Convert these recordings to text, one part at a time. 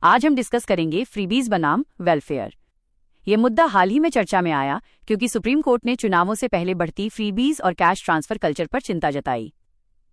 आज हम डिस्कस करेंगे फ्रीबीज बनाम वेलफेयर। ये मुद्दा हाल ही में चर्चा में आया क्योंकि सुप्रीम कोर्ट ने चुनावों से पहले बढ़ती फ्रीबीज और कैश ट्रांसफर कल्चर पर चिंता जताई।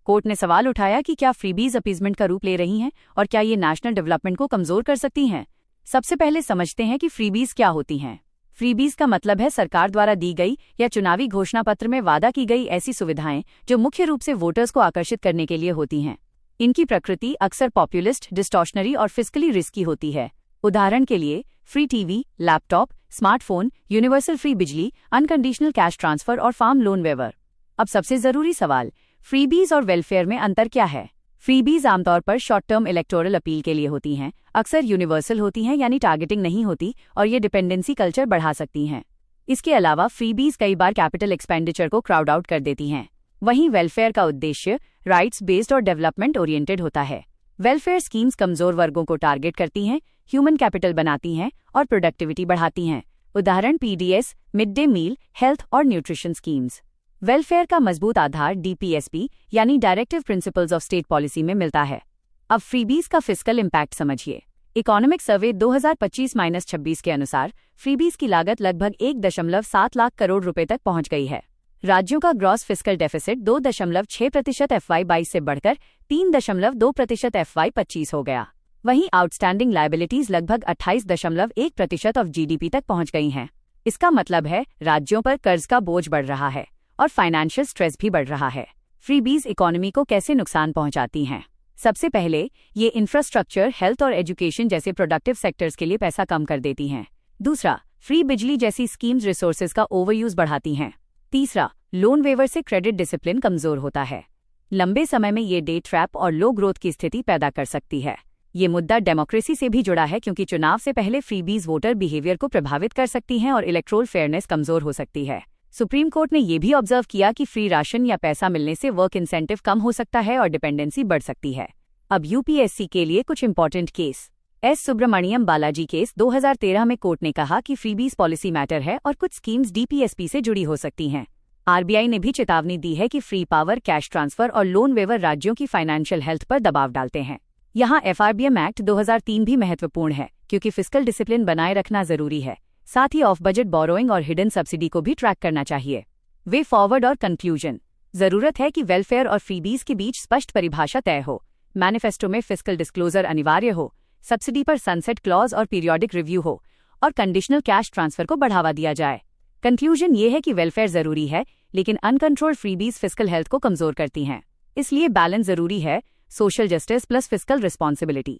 कोर्ट ने सवाल उठाया कि क्या फ्रीबीज अपीजमेंट का रूप ले रही हैं और क्या ये नेशनल डेवलपमेंट को कमजोर कर सकती हैं। सबसे पहले समझते हैं कि फ्रीबीज क्या होती हैं। फ्रीबीज का मतलब है सरकार द्वारा दी गई या चुनावी घोषणा पत्र में वादा की गई ऐसी सुविधाएं जो मुख्य रूप से वोटर्स को आकर्षित करने के लिए होती हैं। इनकी प्रकृति अक्सर पॉपुलिस्ट, डिस्टॉर्शनरी और फिस्कली रिस्की होती है। उदाहरण के लिए free TV, laptop, smartphone, universal free बिजली, अनकंडीशनल कैश ट्रांसफर और फार्म लोन वेवर। अब सबसे जरूरी सवाल, फ्रीबीज और वेलफेयर में अंतर क्या है। फ्रीबीज आमतौर पर शॉर्ट टर्म इलेक्टोरल अपील के लिए होती हैं, अक्सर यूनिवर्सल होती हैं यानी टारगेटिंग नहीं होती और ये डिपेंडेंसी कल्चर बढ़ा सकती हैं। इसके अलावा फ्रीबीज कई बार कैपिटल एक्सपेंडिचर को क्राउड आउट कर देती हैं। वहीं वेलफेयर का उद्देश्य राइट्स बेस्ड और डेवलपमेंट ओरिएंटेड होता है। वेलफेयर स्कीम्स कमजोर वर्गों को टारगेट करती हैं, ह्यूमन कैपिटल बनाती हैं और प्रोडक्टिविटी बढ़ाती हैं। उदाहरण PDS, mid day meal, health और न्यूट्रिशन स्कीम्स। वेलफेयर का मजबूत आधार डीपीएसपी यानी directive principles of state policy में मिलता है। अब फ्रीबीज का फिस्कल इम्पैक्ट समझिए। इकोनॉमिक सर्वे 2025-26 के अनुसार फ्रीबीज की लागत लगभग 1.7 लाख करोड़ रुपए तक पहुंच गई है। राज्यों का ग्रॉस फिस्कल डेफिसिट 2.6% FY22 से बढ़कर 3.2% FY25 हो गया। वहीं आउटस्टैंडिंग लायबिलिटीज लगभग 28.1% ऑफ जीडीपी तक पहुंच गई हैं। इसका मतलब है राज्यों पर कर्ज का बोझ बढ़ रहा है और फाइनेंशियल स्ट्रेस भी बढ़ रहा है। फ्रीबीज इकोनॉमी को कैसे नुकसान पहुंचाती हैं? सबसे पहले ये इंफ्रास्ट्रक्चर, हेल्थ और एजुकेशन जैसे प्रोडक्टिव सेक्टर्स के लिए पैसा कम कर देती हैं। दूसरा, फ्री बिजली जैसी स्कीम्स रिसोर्सेज का ओवरयूज बढ़ाती हैं। तीसरा, लोन वेवर से क्रेडिट डिसिप्लिन कमजोर होता है। लंबे समय में ये डे ट्रैप और लो ग्रोथ की स्थिति पैदा कर सकती है। ये मुद्दा डेमोक्रेसी से भी जुड़ा है क्योंकि चुनाव से पहले फ्रीबीज वोटर बिहेवियर को प्रभावित कर सकती हैं और इलेक्टोरल फेयरनेस कमजोर हो सकती है। सुप्रीम कोर्ट ने यह भी ऑब्जर्व किया कि फ्री राशन या पैसा मिलने से वर्क इंसेंटिव कम हो सकता है और डिपेंडेंसी बढ़ सकती है। अब यूपीएससी के लिए कुछ important case. S Subramaniam Balaji case 2013 में कोर्ट ने कहा कि फ्रीबीज पॉलिसी मैटर है और कुछ स्कीम्स डीपीएसपी से जुड़ी हो सकती हैं। आरबीआई ने भी चेतावनी दी है कि फ्री पावर, कैश ट्रांसफर और लोन वेवर राज्यों की फाइनेंशियल हेल्थ पर दबाव डालते हैं। यहाँ एफआरबीएम एक्ट 2003 भी महत्वपूर्ण है क्योंकि फिस्कल डिसिप्लिन बनाए रखना जरूरी है। साथ ही ऑफ बजट बोरोइंग और हिडन सब्सिडी को भी ट्रैक करना चाहिए। वे फॉरवर्ड और कंक्लूजन। जरूरत है कि वेलफेयर और फ्रीबीज के बीच स्पष्ट परिभाषा तय हो। मैनिफेस्टो में फिस्कल डिस्क्लोजर अनिवार्य हो, सब्सिडी पर सनसेट क्लॉज और पीरियोडिक रिव्यू हो और कंडीशनल कैश ट्रांसफर को बढ़ावा दिया जाए। कंक्लूजन ये है कि वेलफेयर जरूरी है लेकिन अनकंट्रोल्ड फ्रीबीज फिस्कल हेल्थ को कमजोर करती हैं। इसलिए बैलेंस जरूरी है, social justice plus fiscal responsibility.